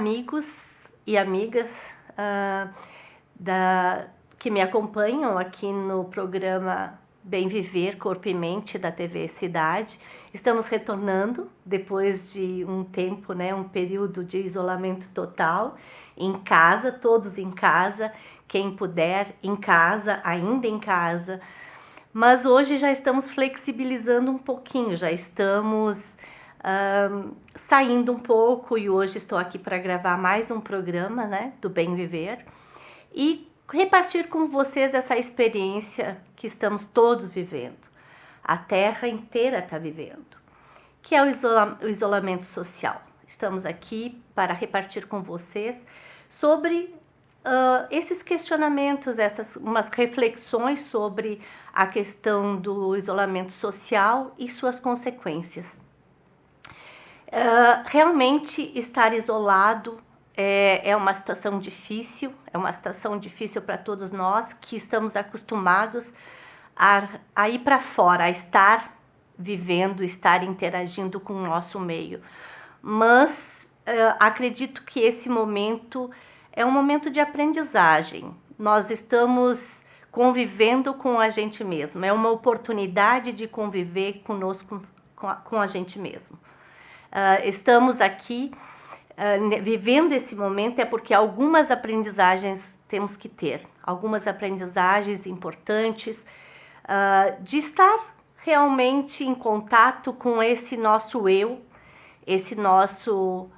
amigos e amigas que me acompanham aqui no programa Bem Viver Corpo e Mente da TV Cidade. Estamos retornando depois de um tempo, um período de isolamento total, em casa, todos em casa, quem puder em casa, ainda em casa. Mas hoje já estamos flexibilizando um pouquinho, já estamos saindo um pouco, e hoje estou aqui para gravar mais um programa, do Bem Viver e repartir com vocês essa experiência que estamos todos vivendo, a Terra inteira está vivendo, que é o isolamento social. Estamos aqui para repartir com vocês sobre esses questionamentos, umas reflexões sobre a questão do isolamento social e suas consequências. Realmente estar isolado é uma situação difícil, para todos nós que estamos acostumados a ir para fora, a estar vivendo, estar interagindo com o nosso meio. Mas acredito que esse momento é um momento de aprendizagem. Nós estamos convivendo com a gente mesmo, é uma oportunidade de conviver conosco, com a gente mesmo. Estamos aqui vivendo esse momento é porque algumas aprendizagens temos que ter, algumas aprendizagens importantes de estar realmente em contato com esse nosso eu, esse nosso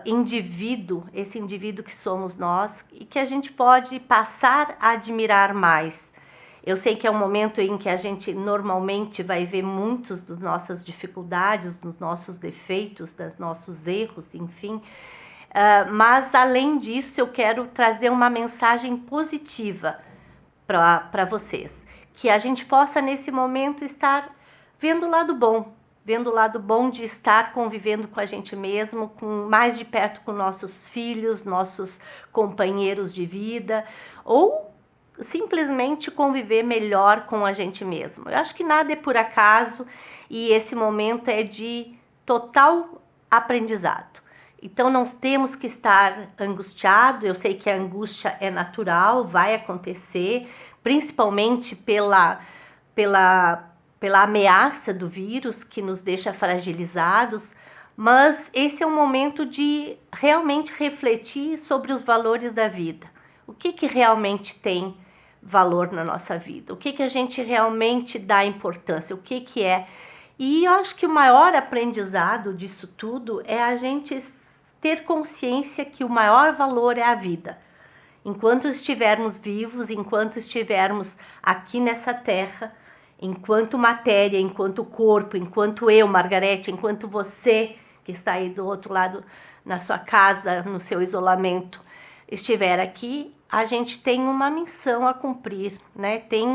indivíduo, esse indivíduo que somos nós e que a gente pode passar a admirar mais. Eu sei que é um momento em que a gente normalmente vai ver muitas das nossas dificuldades, dos nossos defeitos, dos nossos erros, enfim. Mas, além disso, eu quero trazer uma mensagem positiva para vocês. Que a gente possa, nesse momento, estar vendo o lado bom de estar convivendo com a gente mesmo, mais de perto com nossos filhos, nossos companheiros de vida, ou simplesmente conviver melhor com a gente mesmo. Eu acho que nada é por acaso e esse momento é de total aprendizado. Então não temos que estar angustiados. Eu sei que a angústia é natural, vai acontecer, principalmente pela ameaça do vírus que nos deixa fragilizados, mas esse é um momento de realmente refletir sobre os valores da vida. O que realmente tem valor na nossa vida? O que a gente realmente dá importância? O que é? E eu acho que o maior aprendizado disso tudo é a gente ter consciência que o maior valor é a vida. Enquanto estivermos vivos, enquanto estivermos aqui nessa terra, enquanto matéria, enquanto corpo, enquanto eu, Margarete, enquanto você que está aí do outro lado na sua casa, no seu isolamento, estiver aqui, a gente tem uma missão a cumprir, tem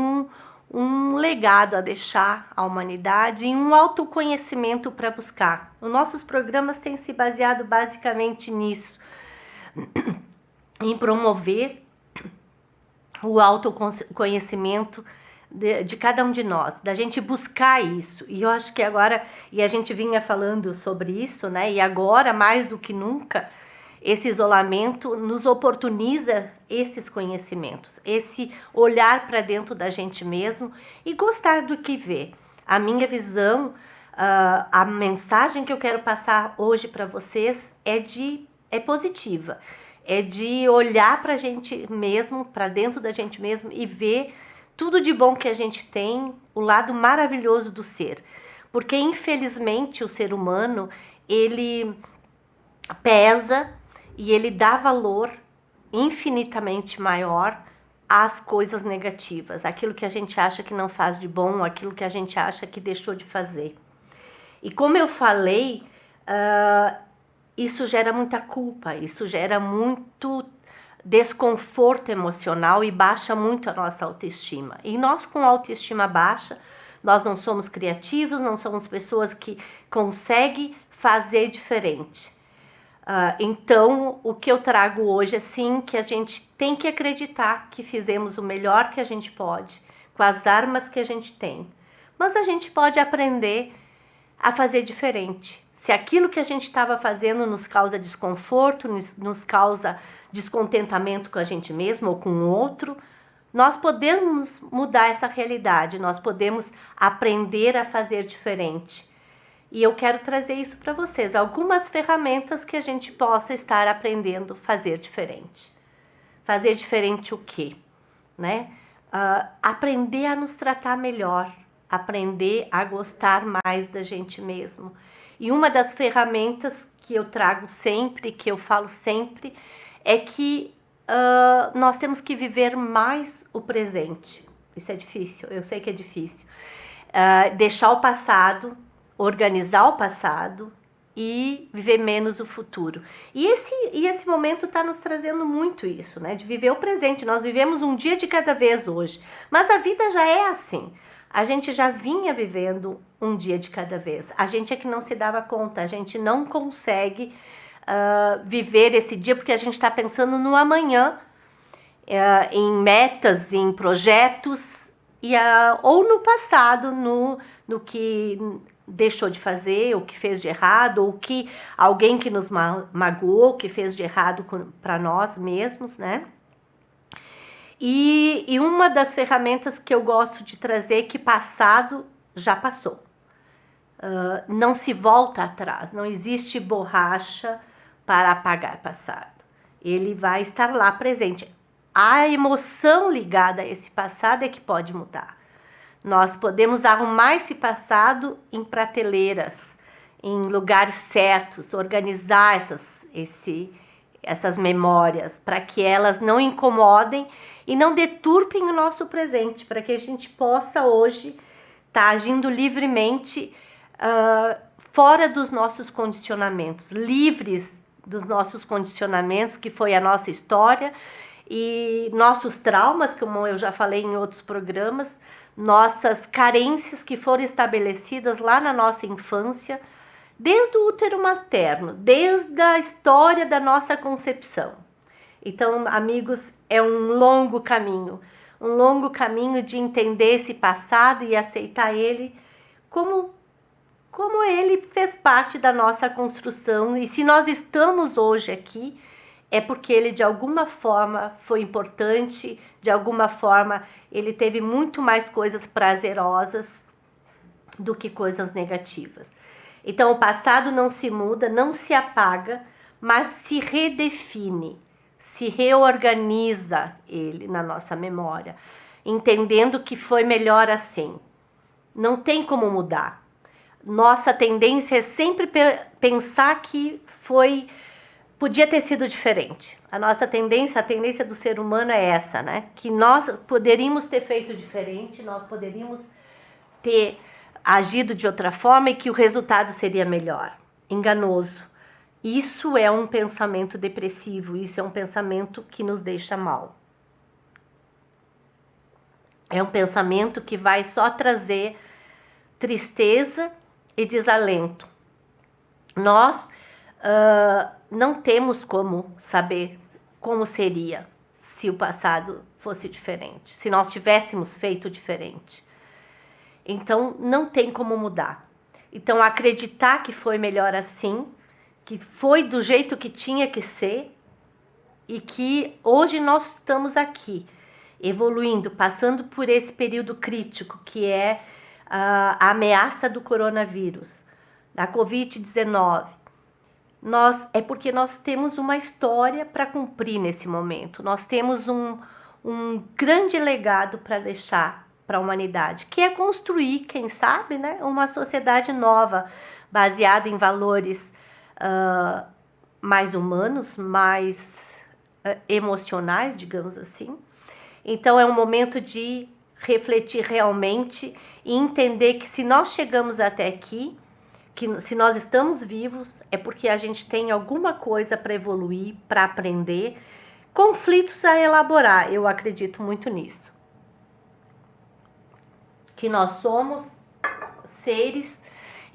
um legado a deixar à humanidade e um autoconhecimento para buscar. Os nossos programas têm se baseado basicamente nisso, em promover o autoconhecimento de cada um de nós, da gente buscar isso. E eu acho que agora, e a gente vinha falando sobre isso, e agora mais do que nunca, esse isolamento nos oportuniza esses conhecimentos, esse olhar para dentro da gente mesmo e gostar do que vê. A minha visão, a mensagem que eu quero passar hoje para vocês é positiva, é de olhar para a gente mesmo, para dentro da gente mesmo e ver tudo de bom que a gente tem, o lado maravilhoso do ser. Porque, infelizmente, o ser humano, ele pesa e ele dá valor infinitamente maior às coisas negativas, aquilo que a gente acha que não faz de bom, aquilo que a gente acha que deixou de fazer. E como eu falei, isso gera muita culpa, isso gera muito desconforto emocional e baixa muito a nossa autoestima. E nós, com autoestima baixa, nós não somos criativos, não somos pessoas que conseguem fazer diferente. Então, o que eu trago hoje é sim que a gente tem que acreditar que fizemos o melhor que a gente pode, com as armas que a gente tem. Mas a gente pode aprender a fazer diferente. Se aquilo que a gente estava fazendo nos causa desconforto, nos causa descontentamento com a gente mesmo ou com o outro, nós podemos mudar essa realidade, nós podemos aprender a fazer diferente. E eu quero trazer isso para vocês, algumas ferramentas que a gente possa estar aprendendo a fazer diferente. Fazer diferente o quê? Né? Aprender a nos tratar melhor, aprender a gostar mais da gente mesmo. E uma das ferramentas que eu trago sempre, que eu falo sempre, é que nós temos que viver mais o presente. Isso é difícil, eu sei que é difícil. Deixar o passado, organizar o passado e viver menos o futuro. E esse momento está nos trazendo muito isso, né? De viver o presente. Nós vivemos um dia de cada vez hoje, mas a vida já é assim. A gente já vinha vivendo um dia de cada vez. A gente é que não se dava conta, a gente não consegue viver esse dia porque a gente está pensando no amanhã, em metas, em projetos, ou no passado, no que deixou de fazer, o que fez de errado, ou que alguém que nos magoou, que fez de errado para nós mesmos, né? E uma das ferramentas que eu gosto de trazer é que passado já passou. Não se volta atrás, não existe borracha para apagar passado. Ele vai estar lá presente. A emoção ligada a esse passado é que pode mudar. Nós podemos arrumar esse passado em prateleiras, em lugares certos, organizar essas memórias para que elas não incomodem e não deturpem o nosso presente, para que a gente possa hoje estar agindo livremente, fora dos nossos condicionamentos, livres dos nossos condicionamentos, que foi a nossa história e nossos traumas, como eu já falei em outros programas, nossas carências que foram estabelecidas lá na nossa infância, desde o útero materno, desde a história da nossa concepção. Então, amigos, é um longo caminho de entender esse passado e aceitar ele como ele fez parte da nossa construção. E se nós estamos hoje aqui, é porque ele de alguma forma foi importante, de alguma forma ele teve muito mais coisas prazerosas do que coisas negativas. Então o passado não se muda, não se apaga, mas se redefine, se reorganiza ele na nossa memória, entendendo que foi melhor assim. Não tem como mudar. Nossa tendência é sempre pensar que podia ter sido diferente. A tendência do ser humano é essa, né? Que nós poderíamos ter feito diferente, nós poderíamos ter agido de outra forma e que o resultado seria melhor. Enganoso. Isso é um pensamento depressivo, isso é um pensamento que nos deixa mal. É um pensamento que vai só trazer tristeza e desalento. Nós não temos como saber como seria se o passado fosse diferente, se nós tivéssemos feito diferente. Então, não tem como mudar. Então, acreditar que foi melhor assim, que foi do jeito que tinha que ser e que hoje nós estamos aqui, evoluindo, passando por esse período crítico que é a ameaça do coronavírus, da Covid-19. É porque nós temos uma história para cumprir nesse momento. Nós temos um grande legado para deixar para a humanidade, que é construir, quem sabe, né, uma sociedade nova, baseada em valores mais humanos, mais emocionais, digamos assim. Então é um momento de refletir realmente e entender que se nós chegamos até aqui, que se nós estamos vivos, é porque a gente tem alguma coisa para evoluir, para aprender, conflitos a elaborar. Eu acredito muito nisso. Que nós somos seres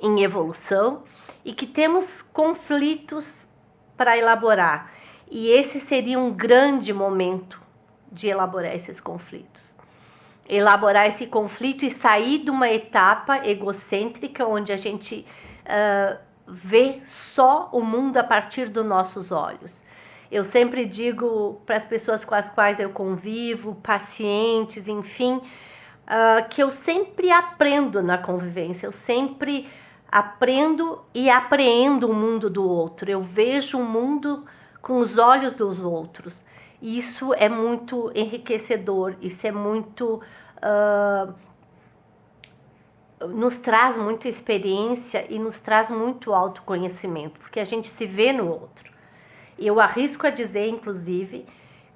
em evolução e que temos conflitos para elaborar. E esse seria um grande momento de elaborar esses conflitos. Elaborar esse conflito e sair de uma etapa egocêntrica onde a gente vê só o mundo a partir dos nossos olhos. Eu sempre digo para as pessoas com as quais eu convivo, pacientes, enfim, que eu sempre aprendo na convivência, eu sempre aprendo e apreendo o mundo do outro. Eu vejo o mundo com os olhos dos outros. E isso é muito enriquecedor, isso é muito... nos traz muita experiência e nos traz muito autoconhecimento, porque a gente se vê no outro. Eu arrisco a dizer, inclusive,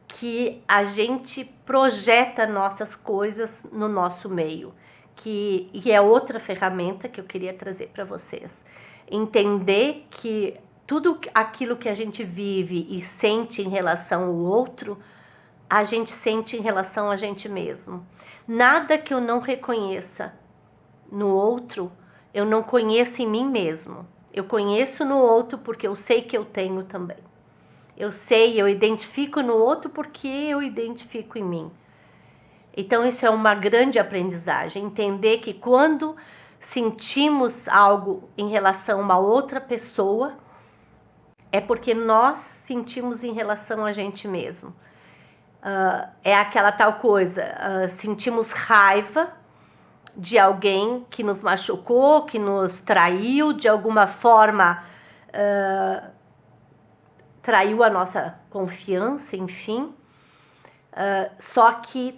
que a gente projeta nossas coisas no nosso meio, que é outra ferramenta que eu queria trazer para vocês. Entender que tudo aquilo que a gente vive e sente em relação ao outro, a gente sente em relação a gente mesmo. Nada que eu não reconheça no outro, eu não conheço em mim mesmo. Eu conheço no outro porque eu sei que eu tenho também. Eu sei, eu identifico no outro porque eu identifico em mim. Então isso é uma grande aprendizagem, entender que quando sentimos algo em relação a uma outra pessoa, é porque nós sentimos em relação a gente mesmo. É aquela tal coisa, sentimos raiva de alguém que nos machucou, que nos traiu, de alguma forma traiu a nossa confiança, enfim. Só que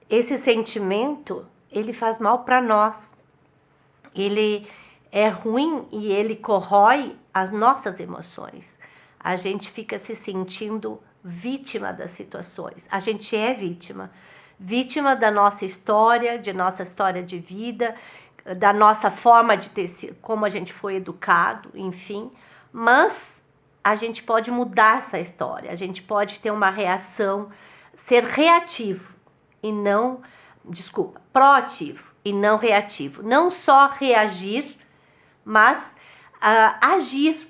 esse sentimento, ele faz mal para nós. Ele é ruim e ele corrói as nossas emoções. A gente fica se sentindo vítima das situações. A gente é vítima. Vítima da nossa história de vida, da nossa forma de ter, como a gente foi educado, enfim. Mas a gente pode mudar essa história, a gente pode ter uma reação, ser reativo e não, proativo e não reativo. Não só reagir, mas agir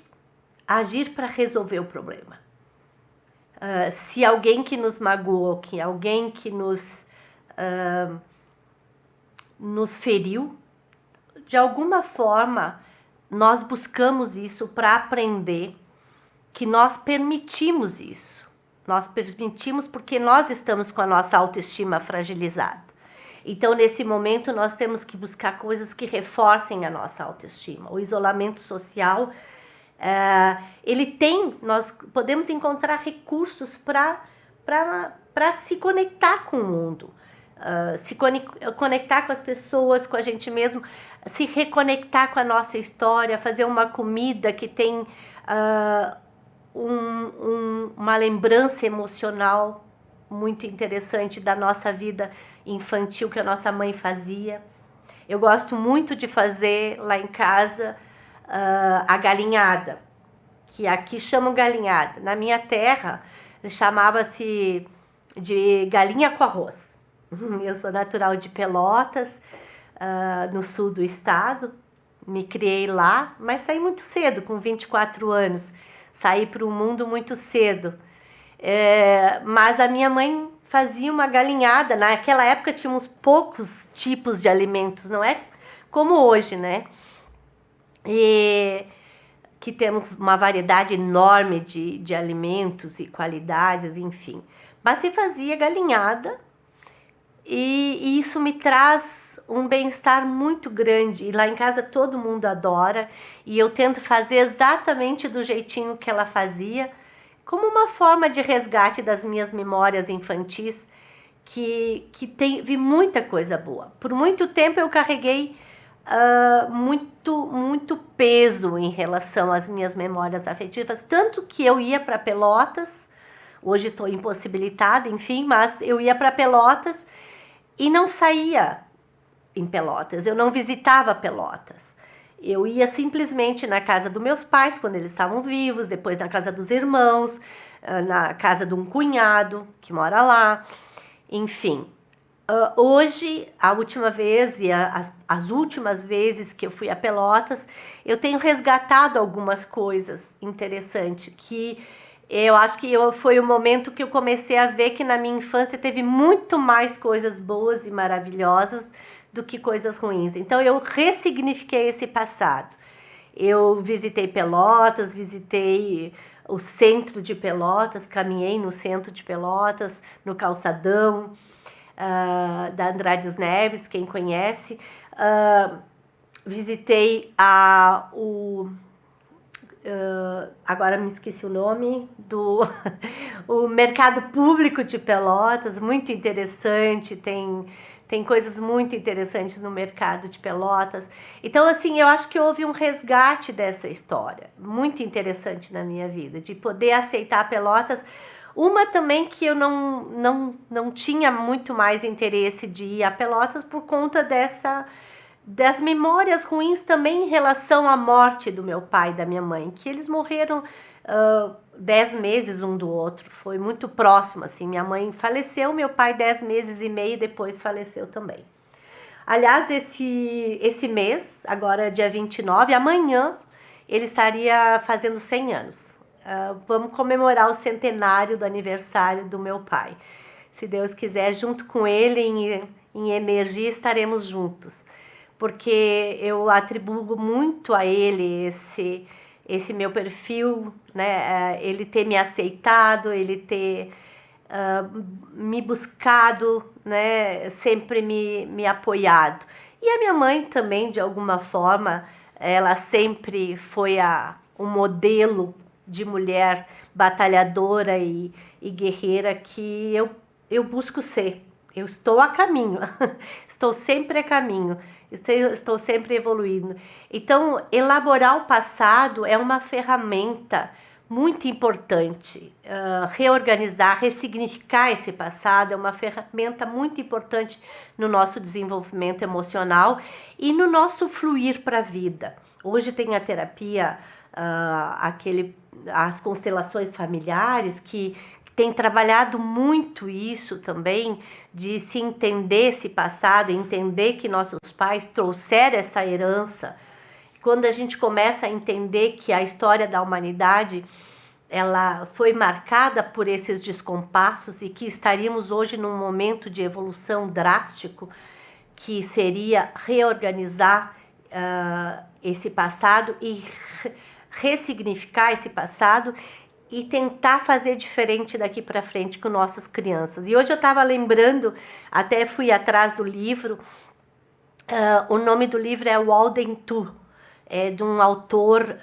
para resolver o problema. Se alguém que nos magoou, que alguém que nos feriu, de alguma forma nós buscamos isso para aprender que nós permitimos isso. Nós permitimos porque nós estamos com a nossa autoestima fragilizada. Então, nesse momento, nós temos que buscar coisas que reforcem a nossa autoestima. O isolamento social, nós podemos encontrar recursos para se conectar com o mundo, se conectar com as pessoas, com a gente mesmo, se reconectar com a nossa história, fazer uma comida que tem uma lembrança emocional muito interessante da nossa vida infantil que a nossa mãe fazia. Eu gosto muito de fazer lá em casa a galinhada, que aqui chamam galinhada. Na minha terra chamava-se de galinha com arroz. Eu sou natural de Pelotas, no sul do estado, me criei lá, mas saí muito cedo, com 24 anos. Saí para o mundo muito cedo. Mas a minha mãe fazia uma galinhada. Naquela época tínhamos poucos tipos de alimentos, não é como hoje, né? E que temos uma variedade enorme de alimentos e qualidades, enfim. Mas se fazia galinhada e isso me traz um bem-estar muito grande. E lá em casa todo mundo adora e eu tento fazer exatamente do jeitinho que ela fazia, como uma forma de resgate das minhas memórias infantis, que vi muita coisa boa. Por muito tempo eu carreguei muito peso em relação às minhas memórias afetivas, tanto que eu ia para Pelotas, hoje estou impossibilitada, enfim, mas eu ia para Pelotas e não saía em Pelotas, eu não visitava Pelotas. Eu ia simplesmente na casa dos meus pais, quando eles estavam vivos, depois na casa dos irmãos, na casa de um cunhado que mora lá, enfim. Hoje, a última vez e as últimas vezes que eu fui a Pelotas, eu tenho resgatado algumas coisas interessantes, que eu acho que foi o momento que eu comecei a ver que na minha infância teve muito mais coisas boas e maravilhosas do que coisas ruins. Então eu ressignifiquei esse passado. Eu visitei Pelotas, visitei o centro de Pelotas, caminhei no centro de Pelotas, no calçadão da Andrades Neves, quem conhece. Visitei agora me esqueci o nome do o Mercado Público de Pelotas, muito interessante, tem coisas muito interessantes no mercado de Pelotas. Então, assim, eu acho que houve um resgate dessa história, muito interessante na minha vida, de poder aceitar Pelotas. Uma também que eu não tinha muito mais interesse de ir a Pelotas por conta das memórias ruins também em relação à morte do meu pai e da minha mãe, que eles morreram 10 meses um do outro, foi muito próximo, assim, minha mãe faleceu, meu pai 10 meses e meio depois faleceu também. Aliás, esse mês, agora dia 29, amanhã, ele estaria fazendo 100 anos. Vamos comemorar o centenário do aniversário do meu pai. Se Deus quiser, junto com ele, em energia, estaremos juntos. Porque eu atribuo muito a ele esse meu perfil, né? Ele ter me aceitado, ele ter me buscado, né? Sempre me apoiado. E a minha mãe também, de alguma forma, ela sempre foi um modelo de mulher batalhadora e guerreira que eu busco ser. Eu estou a caminho, estou sempre a caminho, estou sempre evoluindo. Então, elaborar o passado é uma ferramenta muito importante. Reorganizar, ressignificar esse passado é uma ferramenta muito importante no nosso desenvolvimento emocional e no nosso fluir para a vida. Hoje tem a terapia, as constelações familiares que tem trabalhado muito isso também, de se entender esse passado, entender que nossos pais trouxeram essa herança. Quando a gente começa a entender que a história da humanidade ela foi marcada por esses descompassos e que estaríamos hoje num momento de evolução drástico, que seria reorganizar esse passado e ressignificar esse passado e tentar fazer diferente daqui para frente com nossas crianças. E hoje eu estava lembrando, até fui atrás do livro, o nome do livro é Walden Tu, é de um autor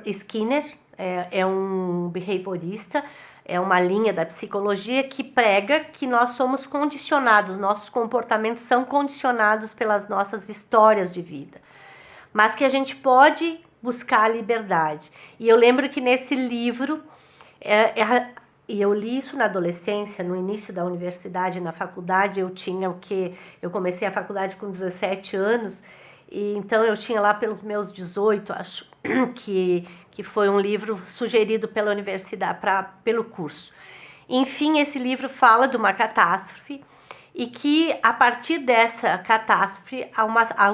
Skinner, é um behaviorista, é uma linha da psicologia que prega que nós somos condicionados, nossos comportamentos são condicionados pelas nossas histórias de vida, mas que a gente pode buscar a liberdade. E eu lembro que nesse livro, e eu li isso na adolescência, no início da universidade, na faculdade, eu comecei a faculdade com 17 anos, e então eu tinha lá pelos meus 18, acho, que foi um livro sugerido pela universidade, pelo curso. Enfim, esse livro fala de uma catástrofe, e que a partir dessa catástrofe,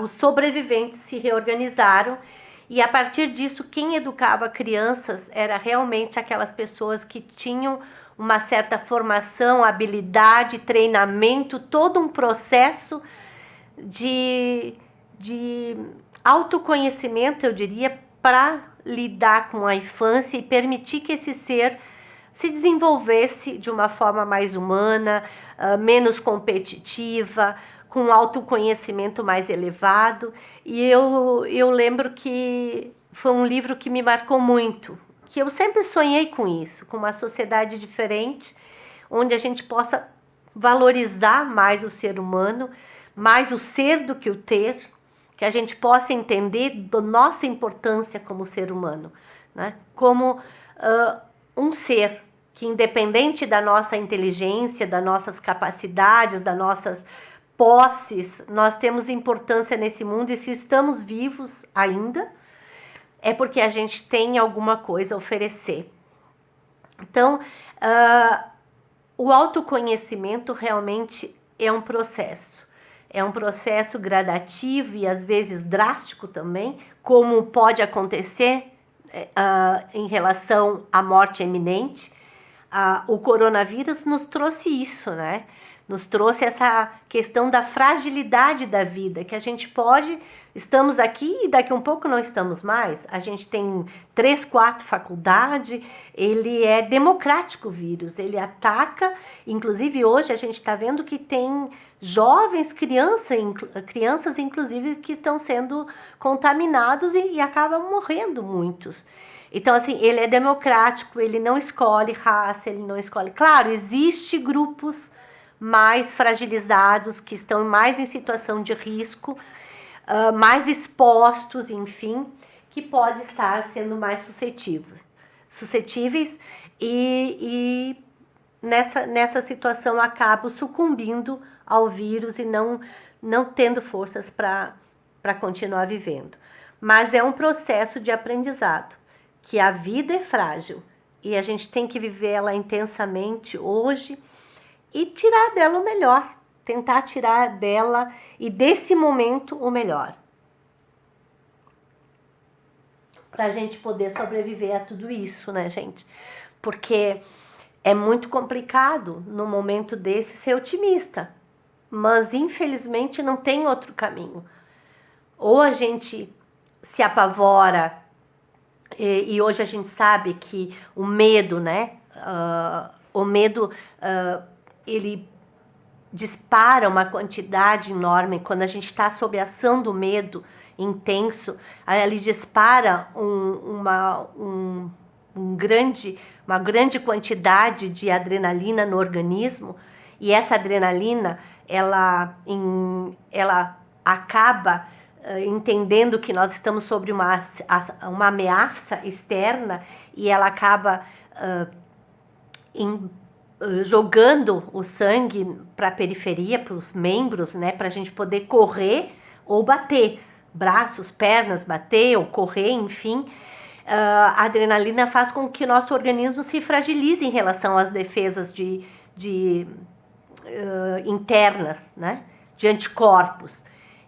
os sobreviventes se reorganizaram. E a partir disso, quem educava crianças era realmente aquelas pessoas que tinham uma certa formação, habilidade, treinamento, todo um processo de autoconhecimento, eu diria, para lidar com a infância e permitir que esse ser se desenvolvesse de uma forma mais humana, menos competitiva, com um autoconhecimento mais elevado. E eu lembro que foi um livro que me marcou muito, que eu sempre sonhei com isso, com uma sociedade diferente, onde a gente possa valorizar mais o ser humano, mais o ser do que o ter, que a gente possa entender da nossa importância como ser humano, né? Como um ser que, independente da nossa inteligência, das nossas capacidades, das nossas posses, nós temos importância nesse mundo, e se estamos vivos ainda, é porque a gente tem alguma coisa a oferecer. Então, o autoconhecimento realmente é um processo gradativo e às vezes drástico também, como pode acontecer em relação à morte iminente. O coronavírus nos trouxe isso, né? nos trouxe essa questão da fragilidade da vida, que a gente pode, estamos aqui e daqui um pouco não estamos mais. A gente tem 3, 4 faculdades, ele é democrático o vírus, ele ataca, inclusive hoje a gente está vendo que tem jovens, crianças inclusive, que estão sendo contaminados e acabam morrendo muitos. Então, assim, ele é democrático, ele não escolhe raça, ele não escolhe... Claro, existe grupos mais fragilizados, que estão mais em situação de risco, mais expostos, enfim, que pode estar sendo mais suscetíveis e nessa situação acabam sucumbindo ao vírus e não tendo forças para continuar vivendo. Mas é um processo de aprendizado, que a vida é frágil e a gente tem que viver ela intensamente hoje e tirar dela o melhor, tentar tirar dela e desse momento o melhor, para a gente poder sobreviver a tudo isso, né, gente? Porque é muito complicado no momento desse ser otimista, mas infelizmente não tem outro caminho. Ou a gente se apavora, e hoje a gente sabe que o medo, né? O medo, ele dispara uma quantidade enorme. Quando a gente está sob a ação do medo intenso, ele dispara uma grande quantidade de adrenalina no organismo, e essa adrenalina, ela acaba entendendo que nós estamos sobre uma ameaça externa, e ela acaba jogando o sangue para a periferia, para os membros, né, para a gente poder correr ou bater, braços, pernas, bater ou correr, enfim. A adrenalina faz com que o nosso organismo se fragilize em relação às defesas internas, né, de anticorpos.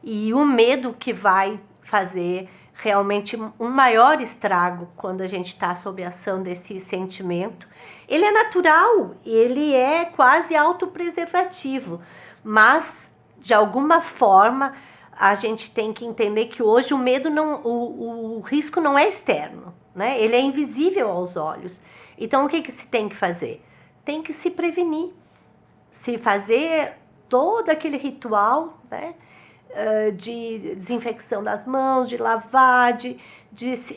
E o medo que vai fazer realmente um maior estrago quando a gente está sob a ação desse sentimento. Ele é natural, ele é quase autopreservativo, mas de alguma forma a gente tem que entender que hoje o medo o risco não é externo, né? Ele é invisível aos olhos. Então o que se tem que fazer? Tem que se prevenir, se fazer todo aquele ritual, né, de desinfecção das mãos, de lavar, de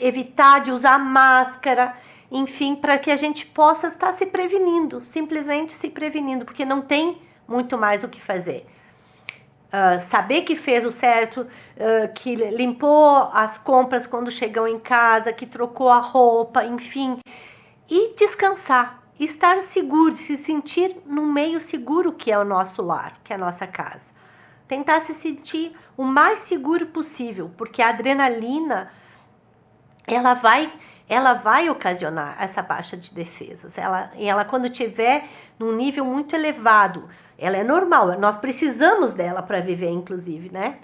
evitar de usar máscara, enfim, para que a gente possa estar se prevenindo, simplesmente se prevenindo, porque não tem muito mais o que fazer. Saber que fez o certo, que limpou as compras quando chegam em casa, que trocou a roupa, enfim, e descansar, estar seguro, se sentir no meio seguro que é o nosso lar, que é a nossa casa. Tentar se sentir o mais seguro possível, porque a adrenalina, ela vai ocasionar essa baixa de defesas. Ela quando estiver num nível muito elevado, ela é normal, nós precisamos dela para viver, inclusive, né?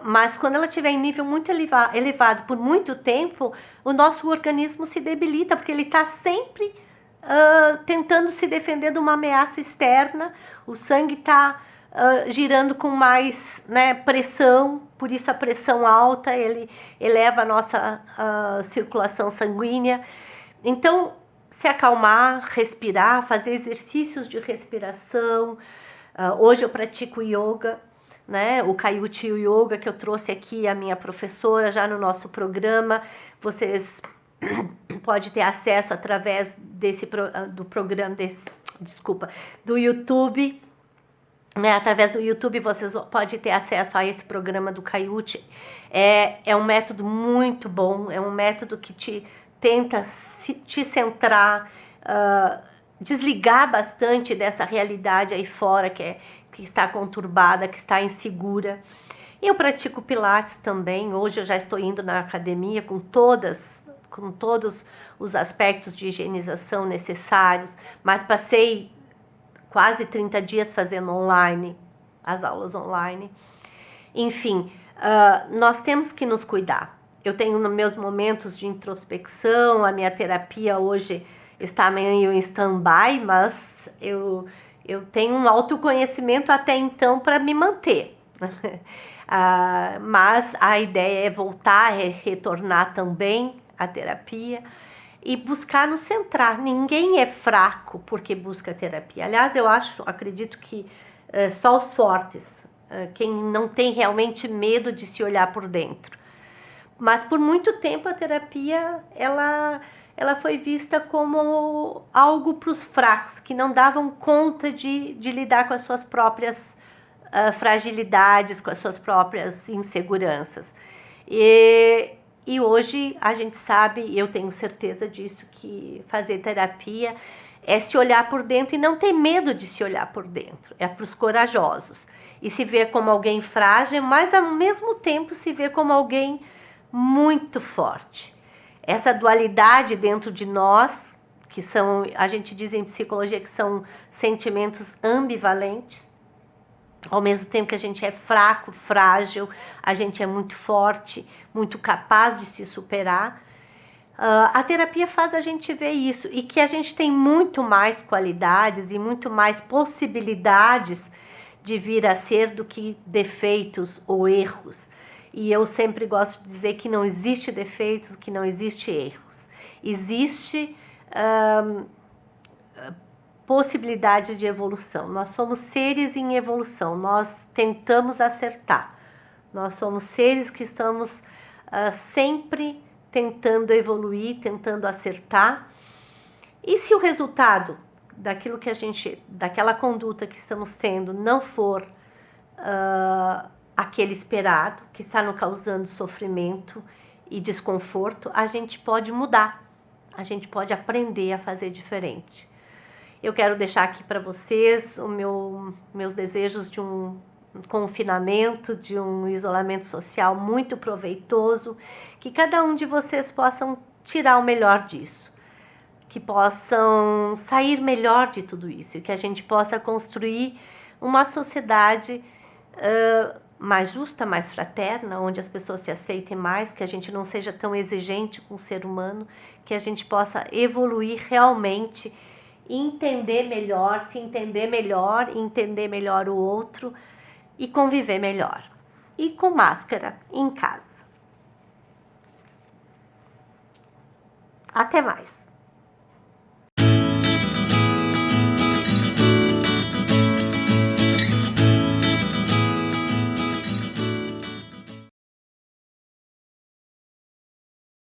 Mas quando ela estiver em nível muito elevado por muito tempo, o nosso organismo se debilita, porque ele está sempre tentando se defender de uma ameaça externa, o sangue está girando com mais, né, pressão, por isso a pressão alta, ele eleva a nossa circulação sanguínea. Então, se acalmar, respirar, fazer exercícios de respiração. Hoje eu pratico yoga, né, o Kaiuchi Yoga, que eu trouxe aqui a minha professora já no nosso programa. Vocês podem ter acesso através do YouTube. Através do YouTube vocês podem ter acesso a esse programa do Kaiuchi. É um método muito bom, é um método que tenta te centrar, desligar bastante dessa realidade aí fora que está conturbada, que está insegura. Eu pratico Pilates também. Hoje eu já estou indo na academia com todos os aspectos de higienização necessários, mas passei quase 30 dias fazendo online, as aulas online. Enfim, nós temos que nos cuidar. Eu tenho meus momentos de introspecção, a minha terapia hoje está meio em stand-by, mas eu Eu tenho um autoconhecimento até então para me manter. Mas a ideia é voltar, é retornar também à terapia e buscar nos centrar. Ninguém é fraco porque busca terapia. Aliás, acredito que só os fortes, quem não tem realmente medo de se olhar por dentro. Mas por muito tempo a terapia, ela foi vista como algo para os fracos, que não davam conta de lidar com as suas próprias fragilidades, com as suas próprias inseguranças. E hoje a gente sabe, eu tenho certeza disso, que fazer terapia é se olhar por dentro e não ter medo de se olhar por dentro. É para os corajosos. E se ver como alguém frágil, mas ao mesmo tempo se ver como alguém muito forte. Essa dualidade dentro de nós, que são, a gente diz em psicologia que são sentimentos ambivalentes. Ao mesmo tempo que a gente é fraco, frágil, a gente é muito forte, muito capaz de se superar. A terapia faz a gente ver isso e que a gente tem muito mais qualidades e muito mais possibilidades de vir a ser do que defeitos ou erros. E eu sempre gosto de dizer que não existe defeitos, que não existe erros. Existe possibilidades de evolução. Nós somos seres em evolução, nós tentamos acertar. Nós somos seres que estamos sempre tentando evoluir, tentando acertar. E se o resultado daquela conduta que estamos tendo não for aquele esperado, que está nos causando sofrimento e desconforto, a gente pode mudar, a gente pode aprender a fazer diferente. Eu quero deixar aqui para vocês meus desejos de um confinamento, de um isolamento social muito proveitoso, que cada um de vocês possam tirar o melhor disso, que possam sair melhor de tudo isso e que a gente possa construir uma sociedade mais justa, mais fraterna, onde as pessoas se aceitem mais, que a gente não seja tão exigente com o ser humano, que a gente possa evoluir realmente, entender melhor, se entender melhor, entender melhor o outro e conviver melhor. E com máscara em casa. Até mais!